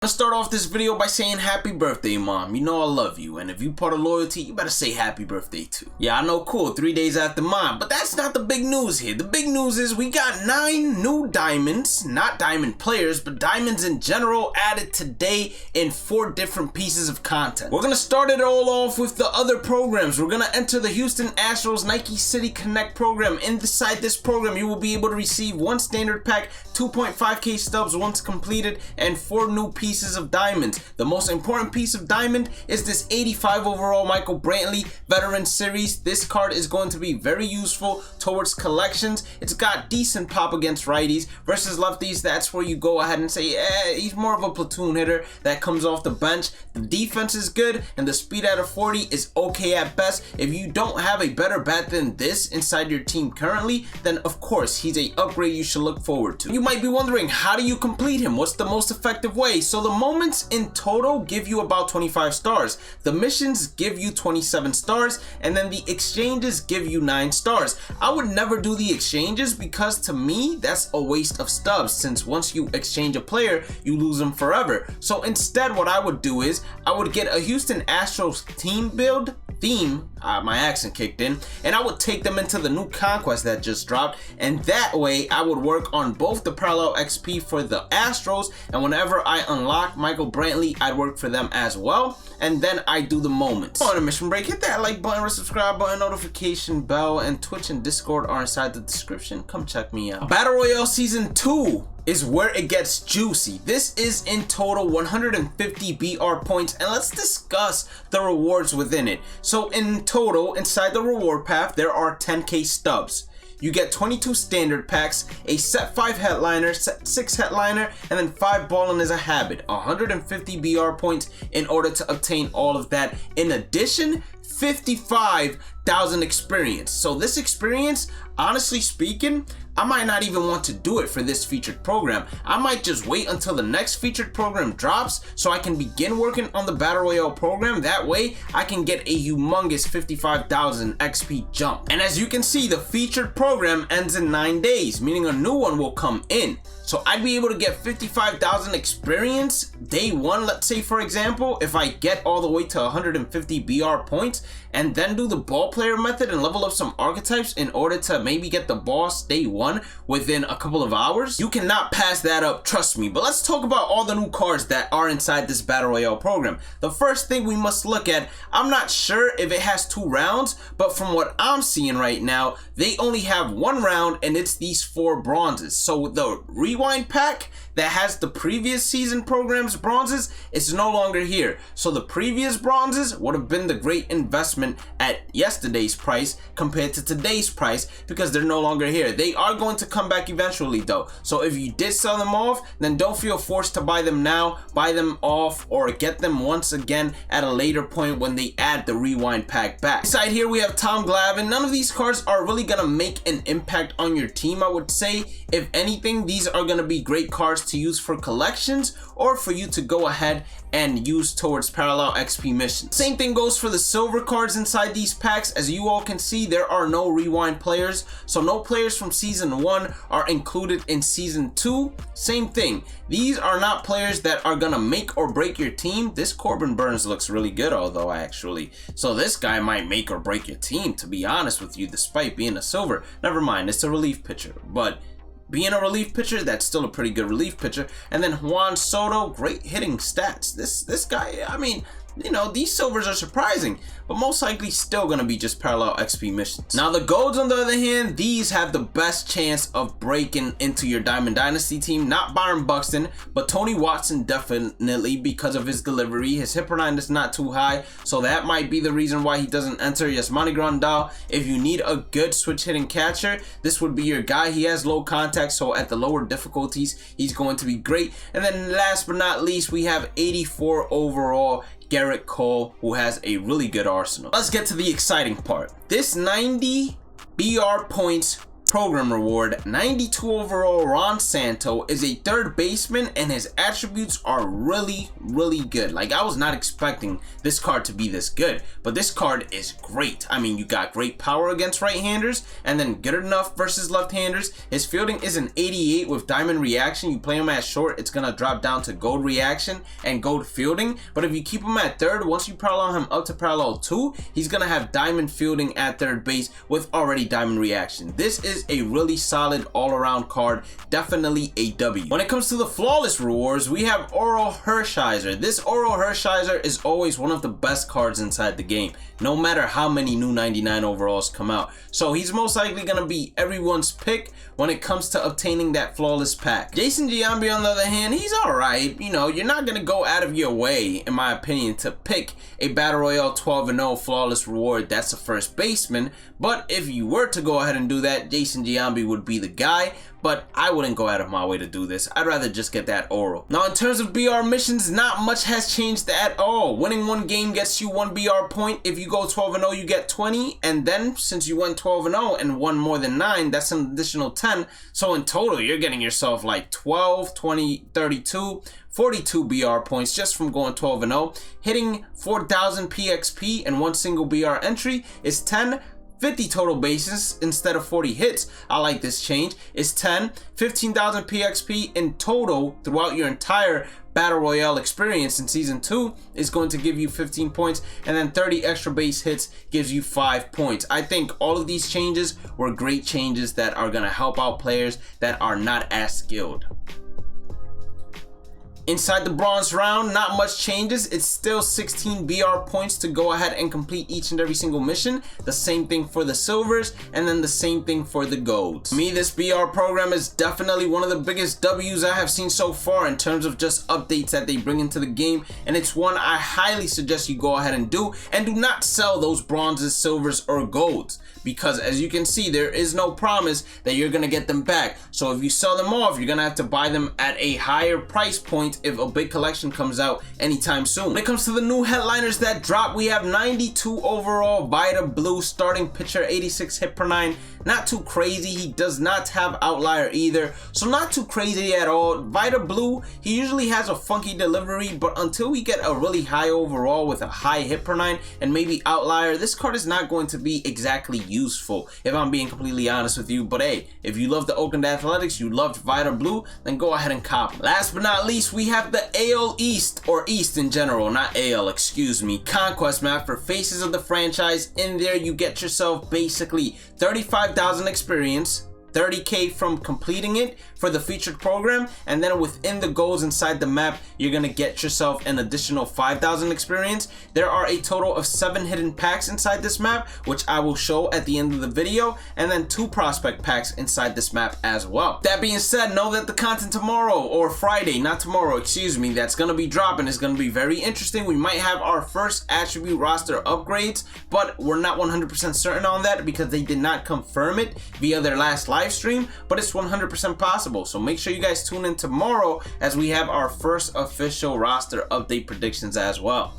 Let's start off this video by saying happy birthday, Mom. You know I love you, and if you part of loyalty, you better say happy birthday too. Yeah, I know, cool, 3 days after mine, but that's not the big news here. The big news is we got 9 new diamonds, not diamond players, but diamonds in general added today in 4 different pieces of content. We're gonna start it all off with the other programs. We're gonna enter the Houston Astros Nike City Connect program. Inside this program, you will be able to receive 1 standard pack, 2.5k stubs once completed, and 4 new pieces of diamonds. The most important piece of diamond is this 85 overall Michael Brantley Veteran Series. This card is going to be very useful towards collections. It's got decent pop against righties. Versus lefties, that's where you go ahead and say, he's more of a platoon hitter that comes off the bench. The defense is good, and the speed at a 40 is okay at best. If you don't have a better bat than this inside your team currently, then of course he's a upgrade you should look forward to. You might be wondering, how do you complete him? What's the most effective way? So the moments in total give you about 25 stars. The missions give you 27 stars, and then the exchanges give you 9 stars. I would never do the exchanges because to me that's a waste of stubs, since once you exchange a player you lose them forever. So instead what I would do is I would get a Houston Astros team build theme, my accent kicked in, and I would take them into the new conquest that just dropped, and that way I would work on both the parallel XP for the Astros, and whenever I unlock Michael Brantley, I'd work for them as well, and then I do the moments. On a mission break, hit that like button, subscribe button, notification bell, and Twitch and Discord are inside the description. Come check me out. Battle Royale Season 2 is where it gets juicy. This is in total 150 BR points, and let's discuss the rewards within it. So in total, inside the reward path, there are 10k stubs. You get 22 standard packs, a set 5 headliner, set 6 headliner, and then 5 ballin' is a habit. 150 BR points in order to obtain all of that. In addition, 55,000 experience. So this experience, honestly speaking, I might not even want to do it for this featured program. I might just wait until the next featured program drops so I can begin working on the Battle Royale program. That way I can get a humongous 55,000 XP jump. And as you can see, the featured program ends in 9 days, meaning a new one will come in. So I'd be able to get 55,000 experience day 1, let's say for example, if I get all the way to 150 BR points and then do the ball player method and level up some archetypes in order to maybe get the boss day 1 within a couple of hours. You cannot pass that up, trust me. But let's talk about all the new cards that are inside this Battle Royale program. The first thing we must look at, I'm not sure if it has 2 rounds, but from what I'm seeing right now, they only have 1 round, and it's these 4 bronzes. So the rewind pack that has the previous season program's bronzes is no longer here. So the previous bronzes would have been the great investment at yesterday's price compared to today's price, because they're no longer here. They are going to come back eventually though. So if you did sell them off, then don't feel forced to buy them now. Buy them off or get them once again at a later point when they add the rewind pack back. Inside here we have Tom Glavine. None of these cards are really gonna make an impact on your team, I would say. If anything, these are gonna be great cards to use for collections or for you to go ahead and use towards parallel XP missions. Same thing goes for the silver cards inside these packs. As you all can see, there are no rewind players, so no players from season 1 are included in season 2. Same thing, these are not players that are gonna make or break your team. This Corbin Burns looks really good, although actually, so this guy might make or break your team, to be honest with you, despite being a silver. Never mind, it's a relief pitcher, but being a relief pitcher, that's still a pretty good relief pitcher. And then Juan Soto, great hitting stats. This guy, I mean, you know, these silvers are surprising, but most likely still gonna be just parallel XP missions. Now the golds, on the other hand, these have the best chance of breaking into your Diamond Dynasty team. Not Byron Buxton, but Tony Watson definitely, because of his delivery. His hit per 9 is not too high, so that might be the reason why he doesn't enter. Yasmani Grandal, if you need a good switch hitting catcher, this would be your guy. He has low contact, so at the lower difficulties, he's going to be great. And then last but not least, we have 84 overall Garrett Cole, who has a really good arsenal. Let's get to the exciting part. This 90 BR points program reward, 92 overall Ron Santo is a third baseman, and his attributes are really good. Like, I was not expecting this card to be this good, but this card is great. I mean, you got great power against right-handers, and then good enough versus left-handers. His fielding is an 88 with diamond reaction. You play him at short, it's gonna drop down to gold reaction and gold fielding, but if you keep him at third, once you parallel him up to parallel 2, he's gonna have diamond fielding at third base with already diamond reaction. This is a really solid all-around card, definitely a W. When it comes to the flawless rewards, we have Oral Hershiser. This Oral Hershiser is always one of the best cards inside the game, no matter how many new 99 overalls come out. So he's most likely gonna be everyone's pick when it comes to obtaining that flawless pack. Jason Giambi, on the other hand, he's alright. You know, you're not gonna go out of your way, in my opinion, to pick a Battle Royale 12-0 flawless reward that's a first baseman, but if you were to go ahead and do that, Jason Giambi would be the guy, but I wouldn't go out of my way to do this. I'd rather just get that Oral. Now, in terms of BR missions, not much has changed at all. Winning one game gets you 1 BR point. If you go 12-0, you get 20, and then since you went 12-0 and won more than 9, that's an additional 10. So in total, you're getting yourself like 12, 20, 32, 42 BR points just from going 12-0. Hitting 4,000 PXP and one single BR entry is 10. 50 total bases instead of 40 hits. I like this change. It's 10. 15,000 PXP in total throughout your entire Battle Royale experience in Season 2 is going to give you 15 points, and then 30 extra base hits gives you 5 points. I think all of these changes were great changes that are going to help out players that are not as skilled. Inside the bronze round, not much changes. It's still 16 BR points to go ahead and complete each and every single mission. The same thing for the silvers, and then the same thing for the golds. To me, this BR program is definitely one of the biggest W's I have seen so far in terms of just updates that they bring into the game, and it's one I highly suggest you go ahead and do not sell those bronzes, silvers, or golds, because as you can see, there is no promise that you're gonna get them back. So if you sell them off, you're gonna have to buy them at a higher price point if a big collection comes out anytime soon. When it comes to the new headliners that drop, we have 92 overall Vita Blue starting pitcher, 86 hit per 9. Not too crazy. He does not have outlier either, so not too crazy at all. Vita Blue, he usually has a funky delivery, but until we get a really high overall with a high hit per 9 and maybe outlier, this card is not going to be exactly useful, if I'm being completely honest with you. But hey, if you love the Oakland Athletics, you loved Vita Blue, then go ahead and cop. Last but not least, we have the AL East, or East in general, not AL, excuse me, Conquest map for faces of the franchise. In there, you get yourself basically 35,000 experience, 30k from completing it for the featured program, and then within the goals inside the map, you're gonna get yourself an additional 5,000 experience. There are a total of 7 hidden packs inside this map, which I will show at the end of the video, and then 2 prospect packs inside this map as well. That being said, know that the content tomorrow, or Friday, not tomorrow, excuse me, that's gonna be dropping is gonna be very interesting. We might have our first attribute roster upgrades, but we're not 100% certain on that because they did not confirm it via their last live stream, but it's 100% possible. So make sure you guys tune in tomorrow as we have our first official roster update predictions as well.